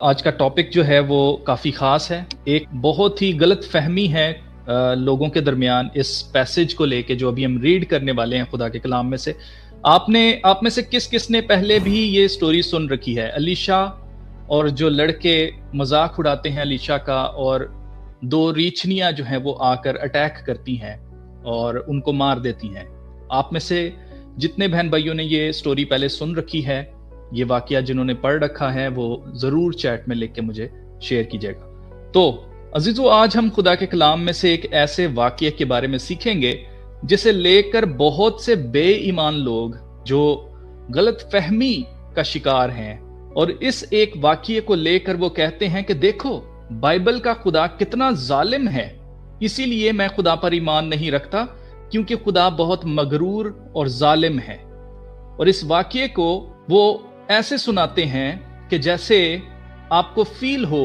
आज का टॉपिक जो है वो काफ़ी ख़ास है। एक बहुत ही गलत फहमी है लोगों के दरमियान इस पैसेज को लेके जो अभी हम रीड करने वाले हैं खुदा के कलाम में से। आप में से किस ने पहले भी ये स्टोरी सुन रखी है? अलीशा और जो लड़के मजाक उड़ाते हैं अलीशा का, और दो रीछनियाँ जो हैं वो आकर अटैक करती हैं और उनको मार देती हैं। आप में से जितने बहन भाइयों ने ये स्टोरी पहले सुन रखी है, ये वाकया जिन्होंने पढ़ रखा है, वो जरूर चैट में लिख के मुझे शेयर कीजिएगा। तो अजीजों, आज हम खुदा के कलाम में से एक ऐसे वाकये के बारे में सीखेंगे जिसे लेकर बहुत से बेईमान लोग जो गलत फहमी का शिकार हैं, और इस एक वाकये को लेकर वो कहते हैं कि देखो बाइबल का खुदा कितना जालिम है, इसीलिए मैं खुदा पर ईमान नहीं रखता क्योंकि खुदा बहुत मगरूर और जालिम है। और इस वाकये को वो ऐसे सुनाते हैं कि जैसे आपको फील हो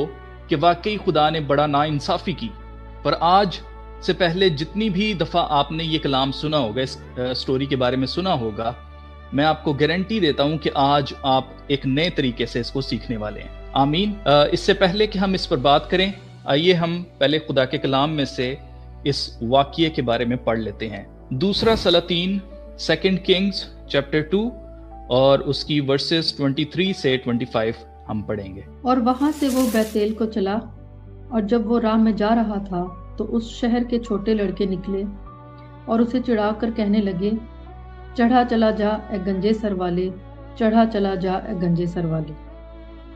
कि वाकई खुदा ने बड़ा नाइंसाफी की। पर आज से पहले जितनी भी दफ़ा आपने ये कलाम सुना होगा, इस स्टोरी के बारे में सुना होगा, मैं आपको गारंटी देता हूं कि आज आप एक नए तरीके से इसको सीखने वाले हैं। आमीन। इससे पहले कि हम इस पर बात करें, आइए हम पहले खुदा के कलाम में से इस वाकये के बारे में पढ़ लेते हैं। दूसरा सलातीन 2 किंग्स चैप्टर 2 और उसकी वर्सेस 23 से 25 हम पढ़ेंगे। और वहां से वो बैतेल को चला, और जब वो राह में जा रहा था तो उस शहर के छोटे लड़के निकले और उसे चिढ़ाकर कहने लगे, चढ़ा चला जा ए गंजे सर वाले, चढ़ा चला जा ए गंजे सर वाले।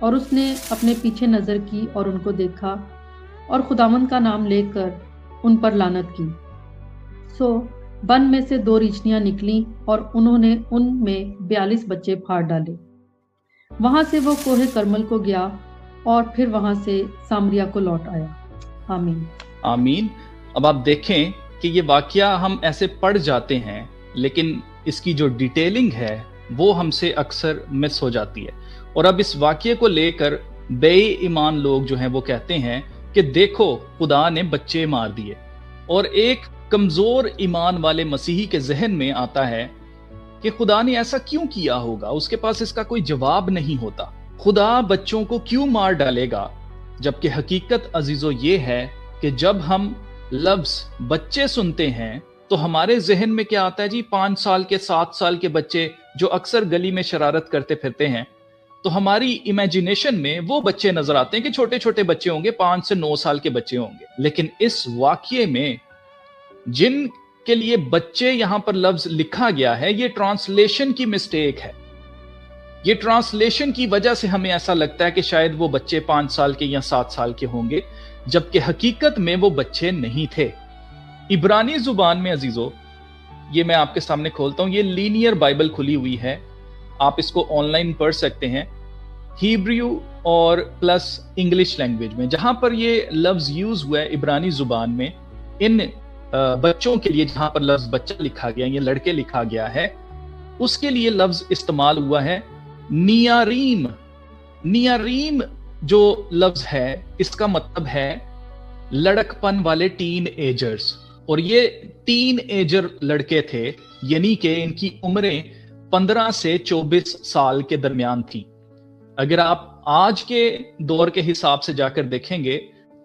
और उसने अपने पीछे नजर की और उनको देखा और खुदावंद का नाम लेकर उन पर लानत की। सो वन में से 2 रीछनियां निकलीं और उन्होंने उनमें 42 बच्चे फाड़ डाले। वहां से वो कोहे करमल को गया और फिर वहां से सामरिया को लौट आया। आमीन। आमीन। अब आप देखें कि ये वाकया हम ऐसे पढ़ जाते हैं, लेकिन इसकी जो डिटेलिंग है वो हमसे अक्सर मिस हो जाती है। और अब इस वाकये को लेकर बेईमान लोग जो हैं वो कहते हैं कि देखो खुदा ने बच्चे मार दिए। और एक कमजोर ईमान वाले मसीही के जहन में आता है कि खुदा ने ऐसा क्यों किया होगा, उसके पास इसका कोई जवाब नहीं होता। खुदा बच्चों को क्यों मार डालेगा? जबकि हकीकत अजीजों ये है कि जब हम लफ्ज बच्चे सुनते हैं तो हमारे जहन में क्या आता है जी? 5 साल के 7 साल के बच्चे जो अक्सर गली में शरारत करते फिरते हैं, तो हमारी इमेजिनेशन में वो बच्चे नजर आते हैं कि छोटे छोटे बच्चे होंगे, 5 से 9 साल के बच्चे होंगे। लेकिन इस वाकये में जिन के लिए बच्चे यहां पर लफ्ज लिखा गया है, ये ट्रांसलेशन की मिस्टेक है। ये ट्रांसलेशन की वजह से हमें ऐसा लगता है कि शायद वो बच्चे 5 साल के या 7 साल के होंगे, जबकि हकीकत में वो बच्चे नहीं थे। इब्रानी जुबान में अजीजों, ये मैं आपके सामने खोलता हूं, ये लीनियर बाइबल खुली हुई है, आप इसको ऑनलाइन पढ़ सकते हैं, हिब्रू और प्लस इंग्लिश लैंग्वेज में। जहां पर ये लफ्ज यूज हुआ है इब्रानी जुबान में, इन बच्चों के लिए जहां पर लफ्ज बच्चा लिखा गया, ये लड़के लिखा गया है, उसके लिए लफ्ज इस्तेमाल हुआ है नियारीम। नियारीम जो लफ्ज है, इसका मतलब है लड़कपन वाले टीन एजर्स। और ये टीन एजर लड़के थे, यानी कि इनकी उम्रें 15 से 24 साल के दरमियान थी। अगर आप आज के दौर के हिसाब से जाकर देखेंगे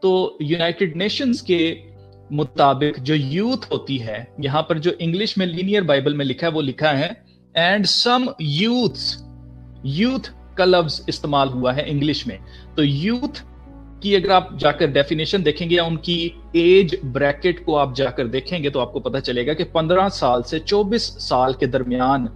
तो यूनाइटेड नेशंस के मुताबिक जो यूथ होती है, यहां पर जो इंग्लिश में लीनियर बाइबल में लिखा है वो लिखा है एंड सम यूथ्स, यूथ का लफ्ज इस्तेमाल हुआ है इंग्लिश में। तो यूथ की अगर आप जाकर डेफिनेशन देखेंगे या उनकी एज ब्रैकेट को आप जाकर देखेंगे तो आपको पता चलेगा कि 15 साल से 24 साल के दरमियान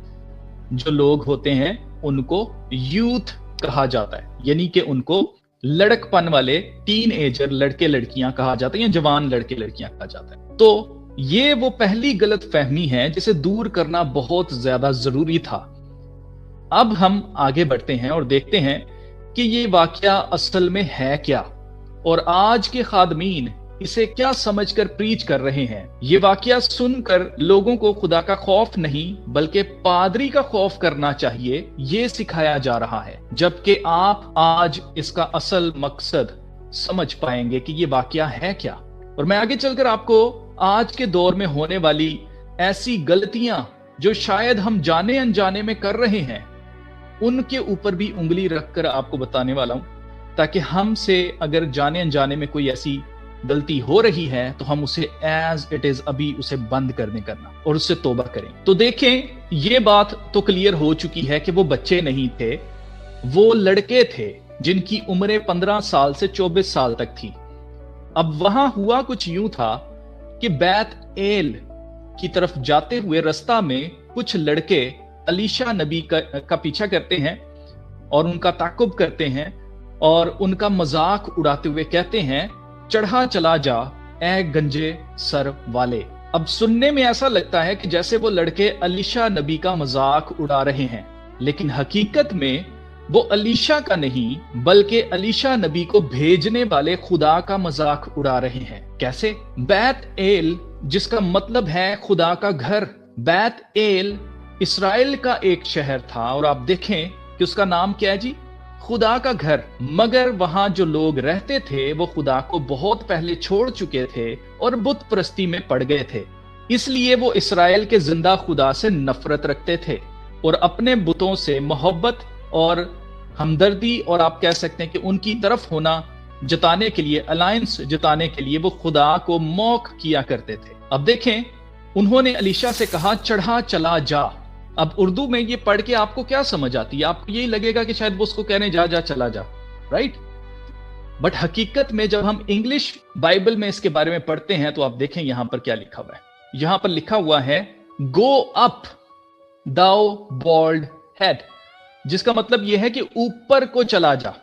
जो लोग होते हैं उनको यूथ कहा जाता है, यानी कि उनको लड़कपन वाले टीन एजर लड़के लड़कियां कहा जाता है या जवान लड़के लड़कियां कहा जाता है। तो ये वो पहली गलत फहमी है जिसे दूर करना बहुत ज्यादा जरूरी था। अब हम आगे बढ़ते हैं और देखते हैं कि ये वाकया असल में है क्या, और आज के खादमीन इसे क्या समझकर प्रीच कर रहे हैं। ये वाकया सुनकर लोगों को खुदा का खौफ नहीं बल्कि पादरी का खौफ करना चाहिए, ये सिखाया जा रहा है। जबकि आप आज इसका असल मकसद समझ पाएंगे कि ये वाकया है क्या। और मैं आगे चलकर आपको आज के दौर में होने वाली ऐसी गलतियां जो शायद हम जाने अनजाने में कर रहे हैं, उनके ऊपर भी उंगली रखकर आपको बताने वाला हूं ताकि हमसे अगर जाने अनजाने में कोई ऐसी गलती हो रही है तो हम उसे एज इट इज अभी उसे बंद करने करना और उससे तौबा करें। तो देखें, ये बात तो क्लियर हो चुकी है कि वो बच्चे नहीं थे, वो लड़के थे जिनकी उम्रें 15 साल से 24 साल तक थी। अब वहां हुआ कुछ यूं था कि बैत एल की तरफ जाते हुए रास्ता में कुछ लड़के अलीशा नबी का पीछा करते हैं और उनका ताकुब करते हैं और उनका मजाक उड़ाते हुए कहते हैं, चढ़ा चला जा ए गंजे सर वाले। अब सुनने में ऐसा लगता है कि जैसे वो लड़के अलीशा नबी का मजाक उड़ा रहे हैं, लेकिन हकीकत में वो अलीशा का नहीं बल्कि अलीशा नबी को भेजने वाले खुदा का मजाक उड़ा रहे हैं। कैसे? बैत एल, जिसका मतलब है खुदा का घर। बैत एल इस्राएल का एक शहर था और आप देखें कि उसका नाम क्या है जी? खुदा का घर। मगर वहां जो लोग रहते थे वो खुदा को बहुत पहले छोड़ चुके थे और बुत परस्ती में पड़ गए थे। इसलिए वो इस्राएल के जिंदा खुदा से नफरत रखते थे और अपने बुतों से मोहब्बत और हमदर्दी और आप कह सकते हैं कि उनकी तरफ होना जताने के लिए, अलायंस जताने के लिए वो खुदा को मौक किया करते थे। अब देखें, उन्होंने अलीशा से कहा, चढ़ा चला जा। अब उर्दू में ये पढ़ के आपको क्या समझ आती है? आपको यही लगेगा कि शायद वो उसको कहने जा जा चला जा, राइट? बट हकीकत में जब हम इंग्लिश बाइबल में इसके बारे में पढ़ते हैं तो आप देखें यहां पर क्या लिखा हुआ है। यहां पर लिखा हुआ है, गो अप दाउ बॉल्ड हेड, जिसका मतलब यह है कि ऊपर को चला जा।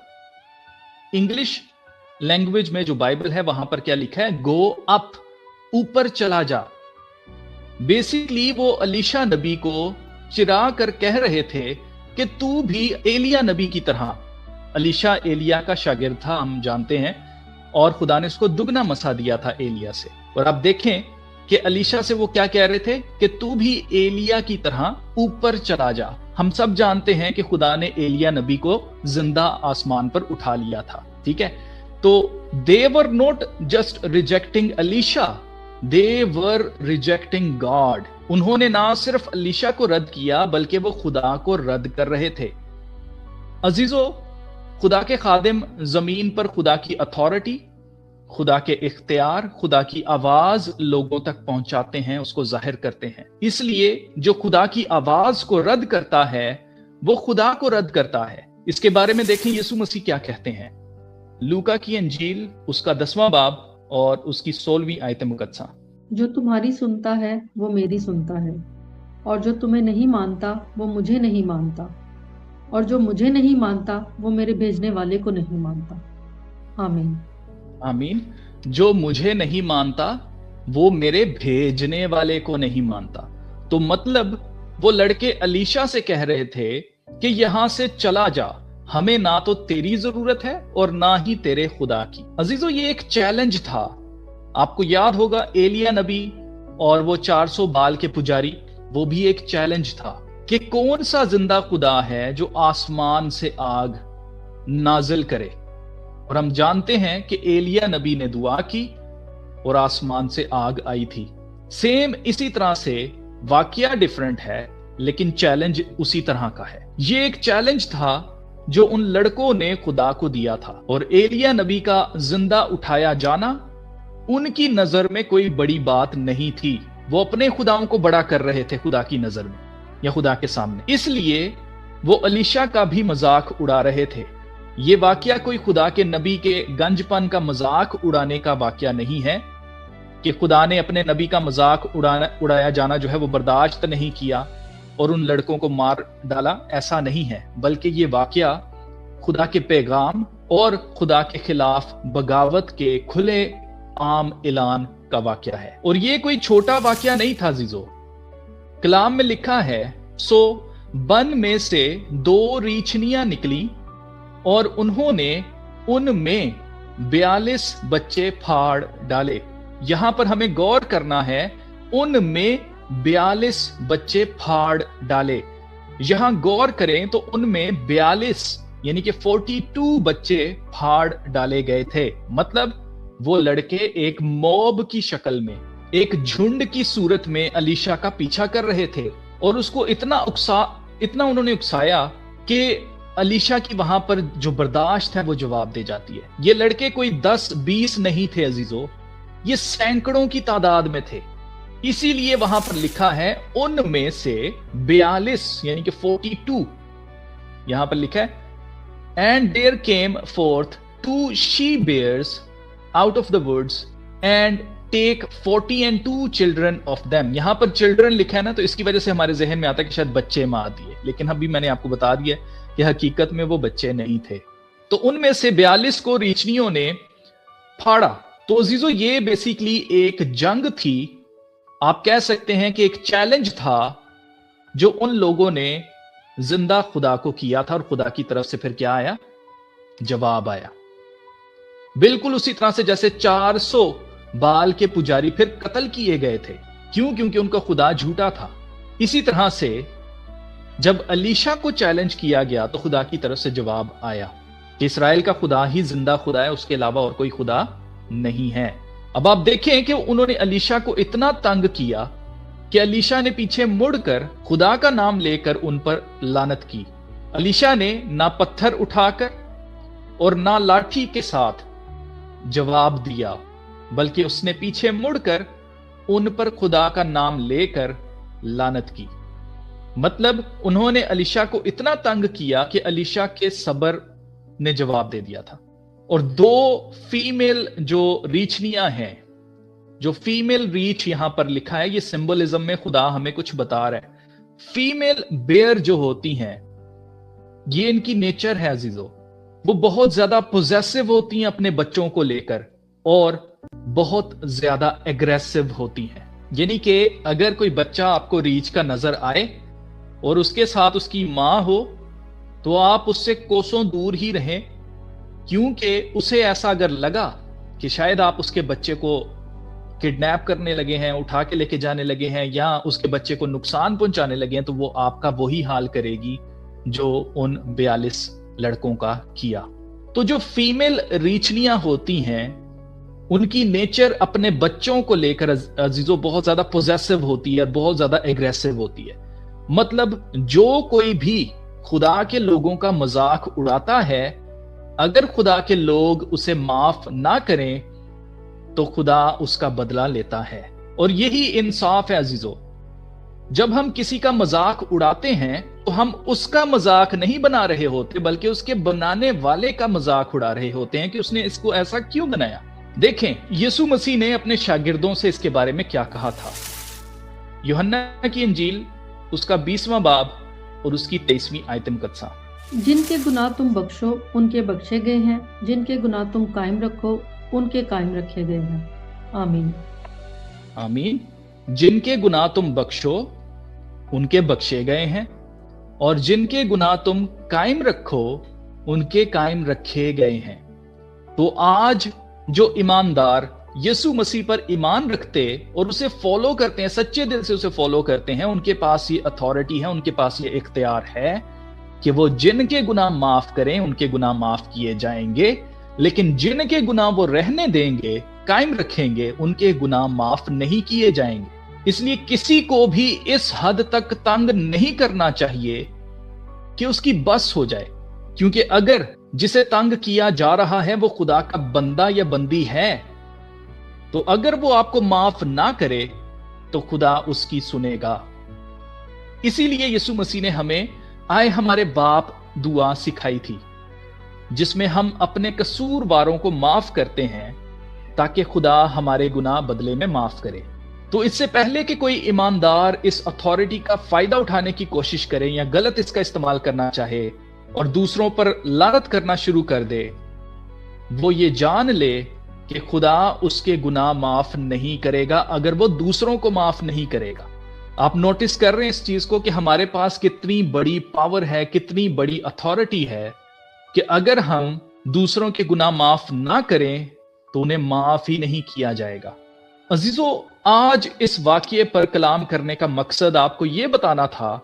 इंग्लिश लैंग्वेज में जो बाइबल है वहां पर क्या लिखा है? गो अप, ऊपर चला जा। बेसिकली वो अलीशा नबी को चिरा कर कह रहे थे कि तू भी एलिया नबी की तरह। अलीशा एलिया का शागिर्द था, हम जानते हैं, और खुदा ने उसको दुगना मसा दिया था एलिया से। और आप देखें कि अलीशा से वो क्या कह रहे थे कि तू भी एलिया की तरह ऊपर चला जा। हम सब जानते हैं कि खुदा ने एलिया नबी को जिंदा आसमान पर उठा लिया था, ठीक है? तो they were not just rejecting Elisha, they were rejecting God. उन्होंने ना सिर्फ अलीशा को रद्द किया बल्कि वो खुदा को रद्द कर रहे थे। अजीजों, खुदा के खादिम जमीन पर खुदा की अथॉरिटी, खुदा के इख्तियार, खुदा की आवाज लोगों तक पहुंचाते हैं, उसको जाहिर करते हैं। इसलिए जो खुदा की आवाज को रद्द करता है वो खुदा को रद्द करता है। इसके बारे में देखें यीशु मसीह क्या कहते हैं। लूका की अंजील उसका 10वां बाब और उसकी 16वीं आयत मुकद्दसा। जो तुम्हारी सुनता है वो मेरी सुनता है, और जो तुम्हें नहीं मानता वो मुझे नहीं मानता, और जो मुझे नहीं मानता वो मेरे भेजने वाले को नहीं मानता। आमीन। आमीन। जो मुझे नहीं मानता वो मेरे भेजने वाले को नहीं मानता। तो मतलब वो लड़के अलीशा से कह रहे थे कि यहां से चला जा, हमें ना तो तेरी जरूरत है और ना ही तेरे खुदा की। अजीजों, ये एक चैलेंज था। आपको याद होगा एलिया नबी और वो 400 बाल के पुजारी, वो भी एक चैलेंज था कि कौन सा जिंदा खुदा है जो आसमान से आग नाजिल करे। और हम जानते हैं कि एलिया नबी ने दुआ की और आसमान से आग आई थी। सेम इसी तरह से वाकया डिफरेंट है लेकिन चैलेंज उसी तरह का है। ये एक चैलेंज था जो उन लड़कों ने खुदा को दिया था, और एलिया नबी का जिंदा उठाया जाना उनकी नजर में कोई बड़ी बात नहीं थी। वो अपने खुदाओं को बड़ा कर रहे थे खुदा की नजर में या खुदा के सामने, इसलिए वो अलीशा का भी मजाक उड़ा रहे थे। ये वाकया कोई खुदा के नबी के गंजपन का मजाक उड़ाने का वाकया नहीं है कि खुदा ने अपने नबी का मजाक उड़ाया जाना जो है वो बर्दाश्त नहीं किया और उन लड़कों को मार डाला, ऐसा नहीं है। बल्कि ये वाकया खुदा के पैगाम और खुदा के खिलाफ बगावत के खुले आम ऐलान का वाकया है। और ये कोई छोटा वाकया नहीं था जीजो। कलाम में लिखा है, सो बन में से 2 रीछनियां निकली और उन्होंने उनमें 42 बच्चे फाड़ डाले। यहां पर हमें गौर करना है, उनमें 42 बच्चे फाड़ डाले। यहां गौर करें तो उनमें 42 यानी कि 42 बच्चे फाड़ डाले गए थे। मतलब वो लड़के एक मॉब की शक्ल में, एक झुंड की सूरत में अलीशा का पीछा कर रहे थे और उसको इतना उन्होंने उकसाया कि अलीशा की वहां पर जो बर्दाश्त है वो जवाब दे जाती है। ये लड़के कोई 10-20 नहीं थे अजीजों, ये सैकड़ों की तादाद में थे। इसीलिए वहां पर लिखा है उनमें से 42 यानी कि 42, यहां पर लिखा है and there came fourth 2 she bears out of the woods and take 40 and 2 children of them। यहां पर चिल्ड्रन लिखा है ना, तो इसकी वजह से हमारे जहन में आता है कि शायद बच्चे मार दिए, लेकिन अभी मैंने आपको बता दिया कि हकीकत में वो बच्चे नहीं थे। तो उनमें से 42 को रीछनियों ने फाड़ा। तो अजीजों ये बेसिकली एक जंग थी, आप कह सकते हैं कि एक चैलेंज था जो उन लोगों ने जिंदा खुदा को किया था, और खुदा की तरफ से फिर क्या आया? जवाब आया। बिल्कुल उसी तरह से जैसे 400 बाल के पुजारी फिर कत्ल किए गए थे, क्यों? क्योंकि उनका खुदा झूठा था। इसी तरह से जब अलीशा को चैलेंज किया गया तो खुदा की तरफ से जवाब आया कि इस्राएल का खुदा ही जिंदा खुदा है, उसके अलावा और कोई खुदा नहीं है। अब आप देखें कि उन्होंने अलीशा को इतना तंग किया कि अलीशा ने पीछे मुड़कर खुदा का नाम लेकर उन पर लानत की। अलीशा ने ना पत्थर उठाकर और ना लाठी के साथ जवाब दिया, बल्कि उसने पीछे मुड़कर उन पर खुदा का नाम लेकर लानत की। मतलब उन्होंने अलीशा को इतना तंग किया कि अलीशा के सबर ने जवाब दे दिया था। और 2 फीमेल जो रीछनियां हैं, जो फीमेल रीछ यहां पर लिखा है, ये सिंबलिज्म में खुदा हमें कुछ बता रहा है। फीमेल बेयर जो होती हैं, ये इनकी नेचर है अजीजों, वो बहुत ज्यादा पोजेसिव होती हैं अपने बच्चों को लेकर, और बहुत ज्यादा एग्रेसिव होती हैं। यानी कि अगर कोई बच्चा आपको रीछ का नजर आए और उसके साथ उसकी मां हो, तो आप उससे कोसों दूर ही रहें, क्योंकि उसे ऐसा अगर लगा कि शायद आप उसके बच्चे को किडनैप करने लगे हैं, उठा के लेके जाने लगे हैं, या उसके बच्चे को नुकसान पहुंचाने लगे हैं, तो वो आपका वही हाल करेगी जो उन 42 लड़कों का किया। तो जो फीमेल रीछनियां होती हैं, उनकी नेचर अपने बच्चों को लेकर अजीजों बहुत ज्यादा पोजेसिव होती है, बहुत ज्यादा एग्रेसिव होती है। मतलब जो कोई भी खुदा के लोगों का मजाक उड़ाता है, अगर खुदा के लोग उसे माफ ना करें तो खुदा उसका बदला लेता है। और यही इंसाफ है अजीजों। जब हम किसी का मजाक उड़ाते हैं तो हम उसका मजाक नहीं बना रहे होते, बल्कि उसके बनाने वाले का मजाक उड़ा रहे होते हैं कि उसने इसको ऐसा क्यों बनाया। देखें यीशु मसीह ने अपने शागिर्दों से इसके बारे में क्या कहा था। यूहन्ना की इंजील उसका 20वां बाब और उसकी 23वीं आयत मुकद्दसा। जिनके गुनाह तुम बख्शो उनके बख्शे गए हैं, जिनके गुनाह तुम कायम रखो उनके कायम रखे गए हैं। आमीन आमीन। जिनके गुनाह तुम बख्शो उनके बख्शे गए हैं, और जिनके गुनाह तुम कायम रखो उनके कायम रखे गए हैं। तो आज जो ईमानदार यीशु मसीह पर ईमान रखते और उसे फॉलो करते हैं, सच्चे दिल से उसे फॉलो करते हैं, उनके पास ये अथॉरिटी है, उनके पास ये इख्तियार है कि वो जिनके गुनाह माफ करें उनके गुनाह माफ किए जाएंगे, लेकिन जिनके गुनाह वो रहने देंगे, कायम रखेंगे, उनके गुनाह माफ नहीं किए जाएंगे। इसलिए किसी को भी इस हद तक तंग नहीं करना चाहिए कि उसकी बस हो जाए, क्योंकि अगर जिसे तंग किया जा रहा है वो खुदा का बंदा या बंदी है, तो अगर वो आपको माफ ना करे तो खुदा उसकी सुनेगा। इसीलिए यीशु मसीह ने हमें आए हमारे बाप दुआ सिखाई थी, जिसमें हम अपने कसूरवारों को माफ करते हैं ताकि खुदा हमारे गुनाह बदले में माफ करे। तो इससे पहले कि कोई ईमानदार इस अथॉरिटी का फायदा उठाने की कोशिश करे या गलत इसका इस्तेमाल करना चाहे और दूसरों पर लानत करना शुरू कर दे, वो ये जान ले कि खुदा उसके गुनाह माफ नहीं करेगा अगर वो दूसरों को माफ नहीं करेगा। आप नोटिस कर रहे हैं इस चीज को कि हमारे पास कितनी बड़ी पावर है, कितनी बड़ी अथॉरिटी है कि अगर हम दूसरों के गुनाह माफ ना करें तो उन्हें माफ ही नहीं किया जाएगा। अजीजों, आज इस वाकये पर कलाम करने का मकसद आपको यह बताना था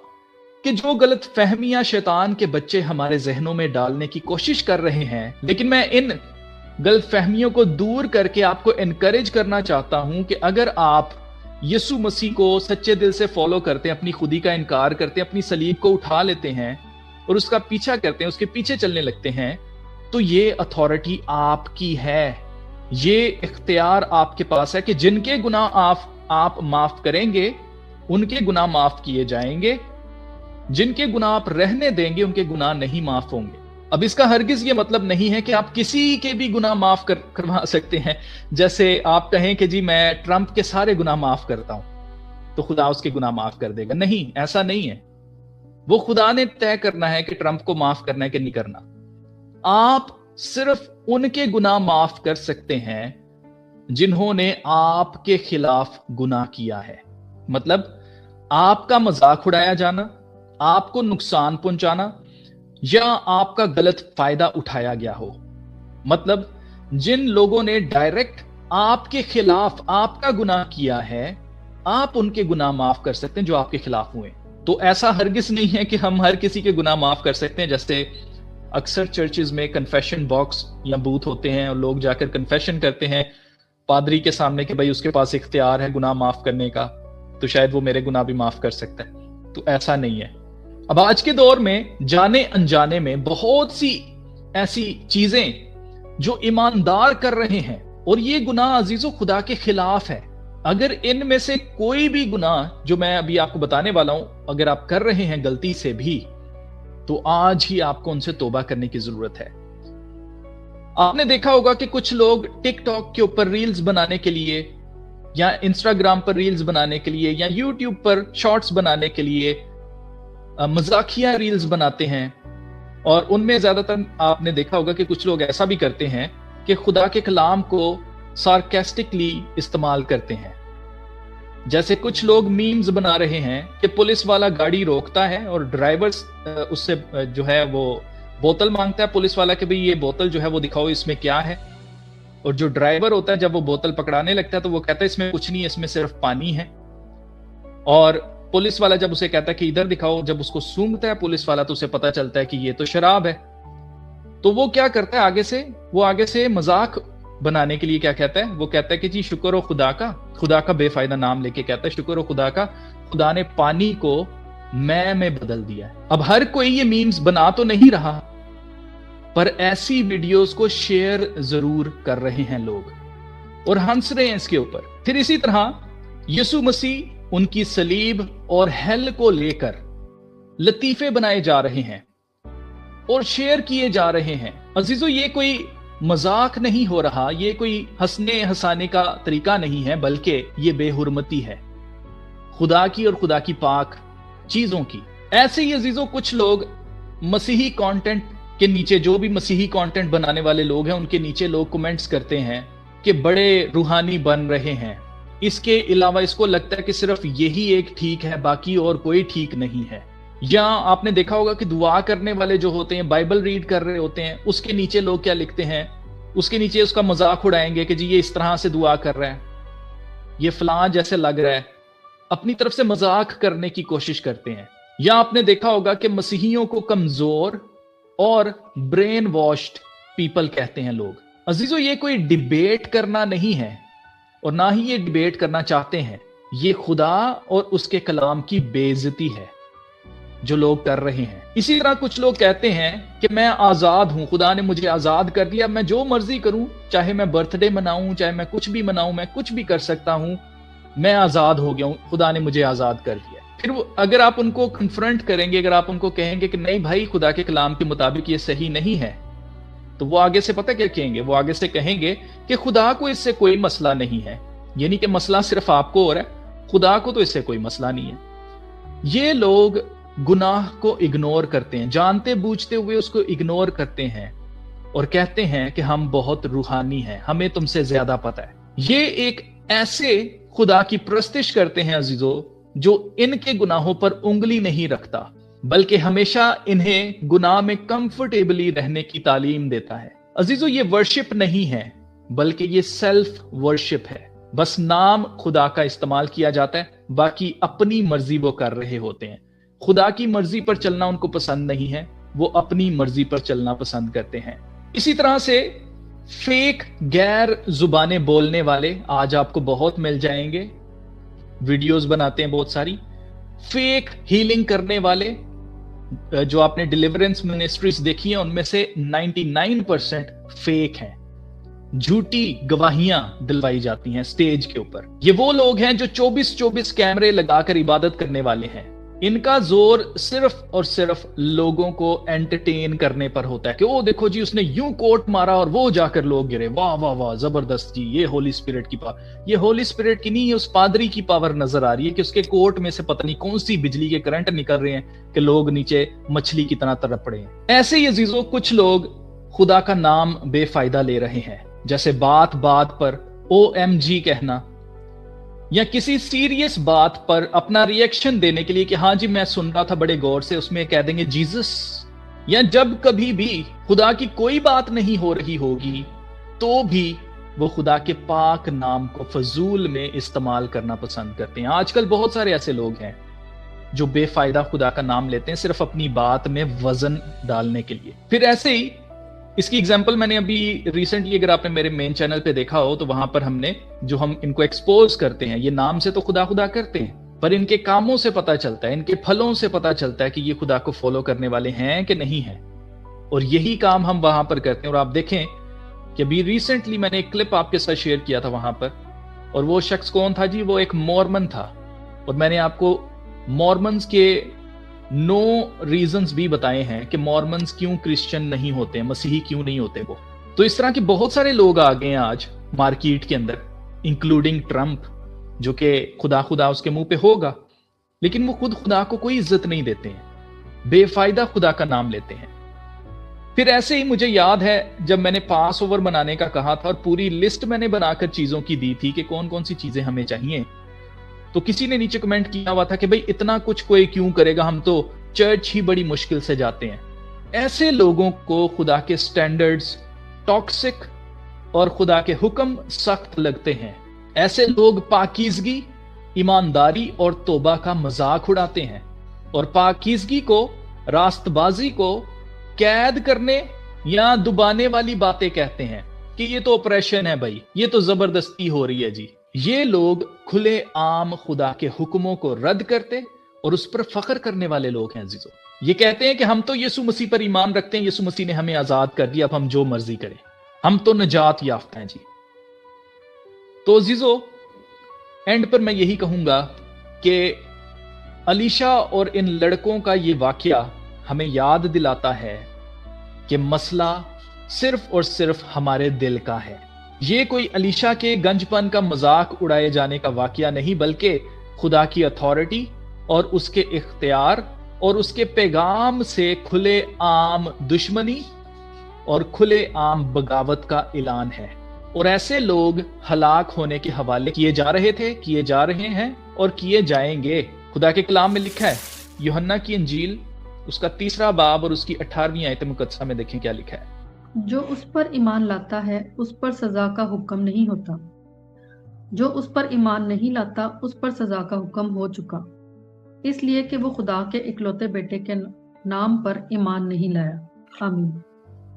कि जो गलत फहमियां शैतान के बच्चे हमारे जहनों में डालने की कोशिश कर रहे हैं, लेकिन मैं इन गलत फहमियों को दूर करके आपको एनकरेज करना चाहता हूं कि अगर आप यीशु मसीह को सच्चे दिल से फॉलो करते हैं, अपनी खुदी का इनकार करते हैं, अपनी सलीब को उठा लेते हैं, اور उसका पीछा करते हैं, उसके पीछे चलने लगते हैं, तो ये अथॉरिटी आपकी है, ये इख्तियार आपके पास है कि जिनके गुनाह आप माफ करेंगे उनके गुनाह माफ किए जाएंगे, जिनके गुनाह आप रहने देंगे उनके गुनाह नहीं माफ होंगे। अब इसका हरगिज ये मतलब नहीं है कि आप किसी के भी गुनाह माफ करवा सकते हैं। जैसे आप कहें कि जी मैं ट्रंप के सारे गुनाह माफ करता हूं तो खुदा उसके गुनाह माफ कर देगा। नहीं, ऐसा नहीं है। वो खुदा ने तय करना है कि ट्रंप को माफ करना है कि नहीं करना। आप सिर्फ उनके गुनाह माफ कर सकते हैं जिन्होंने आपके खिलाफ गुनाह किया है। मतलब आपका मजाक उड़ाया जाना, आपको नुकसान पहुंचाना या आपका गलत फायदा उठाया गया हो। मतलब जिन लोगों ने डायरेक्ट आपके खिलाफ आपका गुनाह किया है, आप उनके गुनाह माफ कर सकते हैं जो आपके खिलाफ हुए। तो ऐसा हरगिज नहीं है कि हम हर किसी के गुनाह माफ कर सकते हैं। जैसे अक्सर चर्चेज में कन्फेशन बॉक्स या बूथ होते हैं और लोग जाकर कन्फेशन करते हैं पादरी के सामने कि भाई उसके पास इख्तियार है गुनाह माफ करने का, तो शायद वो मेरे गुनाह भी माफ कर सकता है। तो ऐसा नहीं है। अब आज के दौर में जाने अनजाने में बहुत सी ऐसी चीजें जो ईमानदार कर रहे हैं और ये गुनाह अजीजों खुदा के खिलाफ है। अगर इनमें से कोई भी गुनाह जो मैं अभी आपको बताने वाला हूं अगर आप कर रहे हैं गलती से भी, तो आज ही आपको उनसे तौबा करने की जरूरत है। आपने देखा होगा कि कुछ लोग टिकटॉक के ऊपर रील्स बनाने के लिए या इंस्टाग्राम पर रील्स बनाने के लिए या यूट्यूब पर शॉर्ट्स बनाने के लिए मजाकिया रील्स बनाते हैं, और उनमें ज्यादातर आपने देखा होगा कि कुछ लोग ऐसा भी करते हैं कि खुदा के कलाम को सार्केस्टिकली इस्तेमाल करते हैं। जैसे कुछ लोग मीम्स बना रहे हैं कि पुलिस वाला गाड़ी रोकता है और ड्राइवर उससे जो है वो बोतल मांगता है पुलिस वाला कि भाई ये बोतल जो है वो दिखाओ इसमें क्या है, और जो ड्राइवर होता है जब वो बोतल पकड़ाने लगता है तो वो कहता है इसमें कुछ नहीं है, इसमें सिर्फ पानी है। और पुलिस वाला जब उसे कहता है कि इधर दिखाओ, जब उसको सूंघता है पुलिस वाला तो उसे पता चलता है कि ये तो शराब है। तो वो क्या करता है आगे से मजाक बनाने के लिए क्या कहता है, वो कहता है कि जी शुक्र हो खुदा का बेफायदा नाम लेके कहता है शुक्र हो खुदा ने पानी को मैं में बदल दिया है। अब हर कोई ये मीम्स बना तो नहीं रहा, पर ऐसी वीडियोस को शेयर जरूर कर रहे हैं लोग और हंस रहे हैं इसके ऊपर। फिर इसी तरह यीशु मसीह, उनकी सलीब और हेल को लेकर लतीफे बनाए जा रहे हैं और शेयर किए जा रहे हैं। अजीजों, ये कोई मजाक नहीं हो रहा, ये कोई हंसने हंसाने का तरीका नहीं है, बल्कि ये बेहुरमती है खुदा की और खुदा की पाक चीजों की। ऐसे ही अजीजों कुछ लोग मसीही कंटेंट के नीचे, जो भी मसीही कंटेंट बनाने वाले लोग हैं उनके नीचे लोग कमेंट्स करते हैं कि बड़े रूहानी बन रहे हैं, इसके अलावा इसको लगता है कि सिर्फ यही एक ठीक है, बाकी और कोई ठीक नहीं है। या आपने देखा होगा कि दुआ करने वाले जो होते हैं, बाइबल रीड कर रहे होते हैं, उसके नीचे लोग क्या लिखते हैं, उसके नीचे उसका मजाक उड़ाएंगे कि जी ये इस तरह से दुआ कर रहा है, ये फलां जैसे लग रहा है, अपनी तरफ से मजाक करने की कोशिश करते हैं। या आपने देखा होगा कि मसीहियों को कमजोर और ब्रेन वॉश्ड पीपल कहते हैं लोग। अजीजों, ये कोई डिबेट करना नहीं है और ना ही ये डिबेट करना चाहते हैं। ये खुदा और उसके कलाम की बेइज्जती है जो लोग कर रहे हैं। इसी तरह कुछ लोग कहते हैं कि मैं आजाद हूं, खुदा ने मुझे आजाद कर दिया, मैं जो मर्जी करूं, चाहे मैं बर्थडे मनाऊं, चाहे मैं कुछ भी मनाऊं, मैं कुछ भी कर सकता हूं, मैं आजाद हो गया हूं, खुदा ने मुझे आजाद कर दिया। फिर अगर आप उनको कन्फ्रंट करेंगे, अगर आप उनको कहेंगे कि नहीं भाई खुदा के कलाम के मुताबिक ये सही नहीं है, तो वो आगे से पता क्या कहेंगे, वो आगे से कहेंगे कि खुदा को इससे कोई मसला नहीं है, यानी कि मसला सिर्फ आपको हो रहा है, खुदा को तो इससे कोई मसला नहीं है। ये लोग गुनाह को इग्नोर करते हैं, जानते बूझते हुए उसको इग्नोर करते हैं और कहते हैं कि हम बहुत रूहानी हैं, हमें तुमसे ज्यादा पता है। ये एक ऐसे खुदा की प्रस्तिश करते हैं अजीजों, जो इनके गुनाहों पर उंगली नहीं रखता, बल्कि हमेशा इन्हें गुनाह में कंफर्टेबली रहने की तालीम देता है। अजीजों, ये वर्शिप नहीं है, बल्कि ये सेल्फ वर्शिप है। बस नाम खुदा का इस्तेमाल किया जाता है, बाकी अपनी मर्जी वो कर रहे होते हैं। खुदा की मर्जी पर चलना उनको पसंद नहीं है, वो अपनी मर्जी पर चलना पसंद करते हैं। इसी तरह से फेक गैर जुबानें बोलने वाले आज आपको बहुत मिल जाएंगे, वीडियोस बनाते हैं बहुत सारी। फेक हीलिंग करने वाले, जो आपने डिलीवरेंस मिनिस्ट्रीज देखी हैं उनमें से 99% फेक हैं, झूठी गवाहियां दिलवाई जाती हैं स्टेज के ऊपर। ये वो लोग हैं जो 24-24 कैमरे लगाकर इबादत करने वाले हैं। इनका जोर सिर्फ और सिर्फ लोगों को एंटरटेन करने पर होता है कि ओ देखो जी उसने यूं कोट मारा और वो जाकर लोग गिरे, वाह वाह वाह जबरदस्त जी, ये होली स्पिरिट की पावर। ये होली स्पिरिट की नहीं, ये उस पादरी की पावर नजर आ रही है कि उसके कोट में से पता नहीं कौन सी बिजली के करंट निकल रहे हैं कि लोग नीचे मछली की तरह तड़प पड़े हैं। ऐसे ही अजीजों कुछ लोग खुदा का नाम बेफायदा ले रहे हैं, जैसे बात बात पर OMG कहना, या किसी सीरियस बात पर अपना रिएक्शन देने के लिए कि हाँ जी मैं सुन रहा था बड़े गौर से, उसमें कह देंगे जीसस। या जब कभी भी खुदा की कोई बात नहीं हो रही होगी तो भी वो खुदा के पाक नाम को फजूल में इस्तेमाल करना पसंद करते हैं। आजकल बहुत सारे ऐसे लोग हैं जो बेफायदा खुदा का नाम लेते हैं सिर्फ अपनी बात में वजन डालने के लिए। फिर ऐसे ही इसकी एग्जांपल मैंने अभी रिसेंटली, अगर आपने मेरे मेन चैनल पे देखा हो तो वहां पर हमने जो हम इनको एक्सपोज करते हैं, ये नाम से तो खुदा खुदा करते हैं पर इनके कामों से पता चलता है, इनके फलों से पता चलता है कि ये खुदा को फॉलो करने वाले हैं कि नहीं है। और यही काम हम वहां पर करते हैं। और आप देखें कि अभी रिसेंटली मैंने एक क्लिप आपके साथ शेयर किया था वहां पर, और वो शख्स कौन था जी? वो एक मॉर्मन था। और मैंने आपको मॉर्मन्स के 9 रीजंस भी बताए हैं कि मॉर्मन्स क्यों क्रिश्चियन नहीं होते, मसीही क्यों नहीं होते वो। तो इस तरह के बहुत सारे लोग आ गए हैं आज मार्केट के अंदर, इंक्लूडिंग ट्रंप, जो कि खुदा खुदा उसके मुंह पे होगा लेकिन वो खुद खुदा को कोई इज्जत नहीं देते हैं, बेफायदा खुदा का नाम लेते हैं। फिर ऐसे ही मुझे याद है जब मैंने पास ओवर बनाने का कहा था और पूरी लिस्ट मैंने बनाकर चीजों की दी थी कि कौन कौन सी चीजें हमें चाहिए, तो किसी ने नीचे कमेंट किया हुआ था कि भाई इतना कुछ कोई क्यों करेगा, हम तो चर्च ही बड़ी मुश्किल से जाते हैं। ऐसे लोगों को खुदा के स्टैंडर्ड्स टॉक्सिक और खुदा के हुक्म सख्त लगते हैं। ऐसे लोग पाकीज़गी, ईमानदारी और तौबा का मजाक उड़ाते हैं और पाकीज़गी को, रास्तबाजी को कैद करने या दुबाने वाली बातें कहते हैं कि ये तो ऑपरेशन है भाई, ये तो जबरदस्ती हो रही है जी। ये लोग खुले आम खुदा के हुक्मों को रद्द करते और उस पर फख्र करने वाले लोग हैं अजीजों। ये कहते हैं कि हम तो यीशु मसीह पर ईमान रखते हैं, यीशु मसीह ने हमें आजाद कर दिया, अब हम जो मर्जी करें, हम तो निजात याफ्ता हैं जी। तो अजीजों एंड पर मैं यही कहूंगा कि अलीशा और इन लड़कों का ये वाकया हमें याद दिलाता है कि मसला सिर्फ और सिर्फ हमारे दिल का है। ये कोई अलीशा के गंजपन का मजाक उड़ाए जाने का वाकया नहीं, बल्कि खुदा की अथॉरिटी और उसके इख्तियार और उसके पैगाम से खुले आम दुश्मनी और खुले आम बगावत का ऐलान है। और ऐसे लोग हलाक होने के हवाले किए जा रहे थे, किए जा रहे हैं और किए जाएंगे। खुदा के कलाम में लिखा है, यूहन्ना की इंजील उसका 3 बाब और उसकी 18वीं आयत मुकद्दसा में देखें क्या लिखा है। जो उस पर ईमान लाता है उस पर सजा का हुक्म नहीं होता, जो उस पर ईमान नहीं लाता उस पर सजा का हुक्म हो चुका, इसलिए कि वो खुदा के इकलौते बेटे के नाम पर ईमान नहीं लाया। आमीन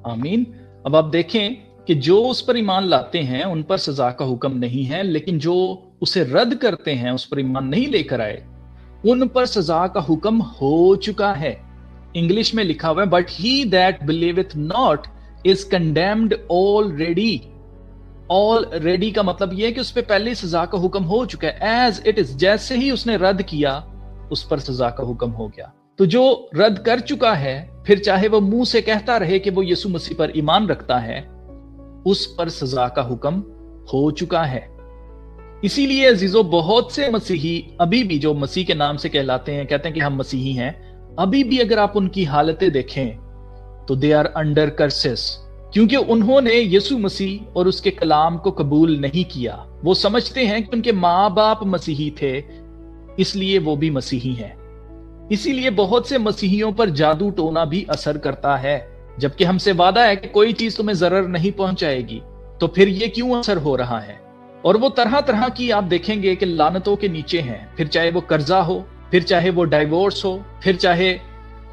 आमीन। अब आप देखें कि जो उस पर ईमान लाते हैं उन पर सजा का हुक्म नहीं है, लेकिन जो उसे रद्द करते हैं, उस पर ईमान नहीं लेकर आए, उन पर सजा का हुक्म हो चुका है। इंग्लिश में लिखा हुआ है, but he that believeth not is condemned already. Already का मतलब यह है कि उस पर पहले सजा का हुक्म हो चुका है। एज इट इज, जैसे ही उसने रद्द किया उस पर सजा का हुक्म हो गया। तो जो रद्द कर चुका है, फिर चाहे वो मुंह से कहता रहे कि वो यीशु मसीह पर ईमान रखता है, उस पर सजा का हुक्म हो चुका है। इसीलिए अजीजों बहुत से मसीही अभी भी जो मसीह के नाम से कहलाते हैं, कहते हैं कि हम मसीही हैं, अभी भी अगर आप उनकी हालतें देखें तो दे आर अंडर कर्सेस, क्योंकि उन्होंने यीशु मसीह और उसके कलाम को कबूल नहीं किया। वो समझते हैं कि उनके माँ बाप मसीही थे, इसलिए वो भी मसीही हैं। इसीलिए बहुत से मसीहियों पर जादू टोना भी असर करता है, जबकि हमसे वादा है कि कोई चीज तुम्हें जरर नहीं पहुंचाएगी, तो फिर ये क्यों असर हो रहा है? और वो तरह तरह की आप देखेंगे कि लानतों के नीचे हैं, फिर चाहे वो कर्जा हो, फिर चाहे वो डाइवोर्स हो, फिर चाहे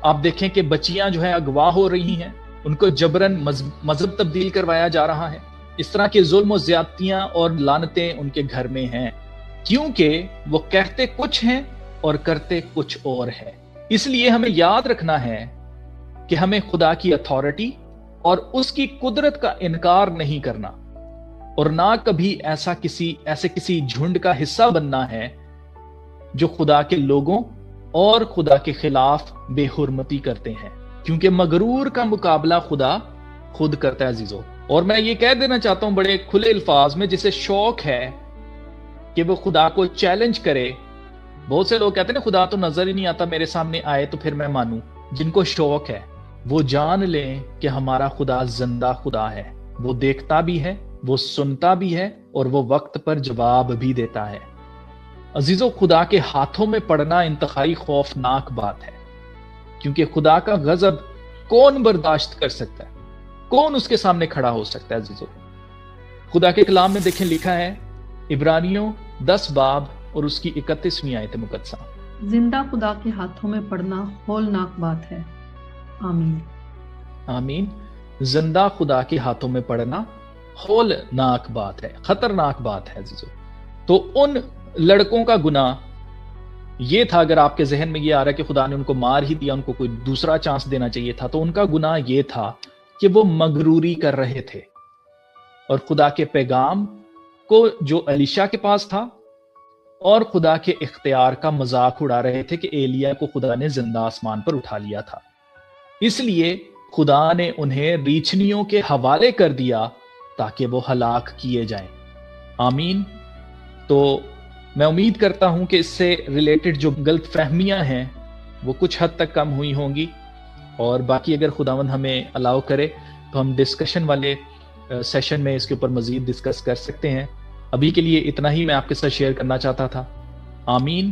आप देखें कि बच्चियां जो है अगवा हो रही हैं, उनको जबरन मजहब तब्दील करवाया जा रहा है। इस तरह के जुल्म और ज्यादतियां और लानतें उनके घर में हैं, क्योंकि वो कहते कुछ हैं और करते कुछ और है। اس لیے ہمیں یاد رکھنا ہے کہ ہمیں خدا کی اتھارٹی اور اس کی قدرت کا انکار نہیں کرنا، اور نہ کبھی ایسے کسی جھنڈ کا حصہ بننا ہے جو خدا کے لوگوں اور خدا کے خلاف بے حرمتی کرتے ہیں، کیونکہ مغرور کا مقابلہ خدا خود کرتا ہے عزیزو۔ اور میں یہ کہہ دینا چاہتا ہوں بڑے کھلے الفاظ میں، جسے شوق ہے کہ وہ خدا کو چیلنج کرے۔ بہت سے لوگ کہتے ہیں خدا تو نظر ہی نہیں آتا، میرے سامنے آئے تو پھر میں مانوں۔ جن کو شوق ہے وہ جان لیں کہ ہمارا خدا زندہ خدا ہے، وہ دیکھتا بھی ہے، وہ سنتا بھی ہے، اور وہ وقت پر جواب بھی دیتا ہے۔ عزیزو، خدا کے ہاتھوں میں پڑنا انتہائی خوفناک بات ہے، کیونکہ خدا کا غضب کون برداشت کر سکتا ہے؟ کون اس کے سامنے کھڑا ہو سکتا ہے؟ عزیزو، خدا کے کلام میں دیکھیں لکھا ہے، عبرانیوں 10 باب اور اس کی 31ویں آیت مقدسہ، زندہ خدا کے ہاتھوں میں پڑنا ہولناک بات ہے۔ آمین آمین۔ زندہ خدا کے ہاتھوں میں پڑنا ہولناک بات ہے، خطرناک بات ہے عزیزو۔ تو ان لڑکوں کا گناہ یہ تھا، اگر آپ کے ذہن میں یہ آ رہا ہے کہ خدا نے ان کو مار ہی دیا، ان کو کوئی دوسرا چانس دینا چاہیے تھا، تو ان کا گناہ یہ تھا کہ وہ مغروری کر رہے تھے، اور خدا کے پیغام کو جو الیشا کے پاس تھا اور خدا کے اختیار کا مذاق اڑا رہے تھے کہ ایلیا کو خدا نے زندہ آسمان پر اٹھا لیا تھا۔ اس لیے خدا نے انہیں ریچھنیوں کے حوالے کر دیا تاکہ وہ ہلاک کیے جائیں۔ آمین۔ تو میں امید کرتا ہوں کہ اس سے ریلیٹڈ جو غلط فہمیاں ہیں وہ کچھ حد تک کم ہوئی ہوں گی، اور باقی اگر خداوند ہمیں الاؤ کرے تو ہم ڈسکشن والے سیشن میں اس کے اوپر مزید ڈسکس کر سکتے ہیں۔ ابھی کے لیے اتنا ہی میں آپ کے ساتھ شیئر کرنا چاہتا تھا۔ آمین۔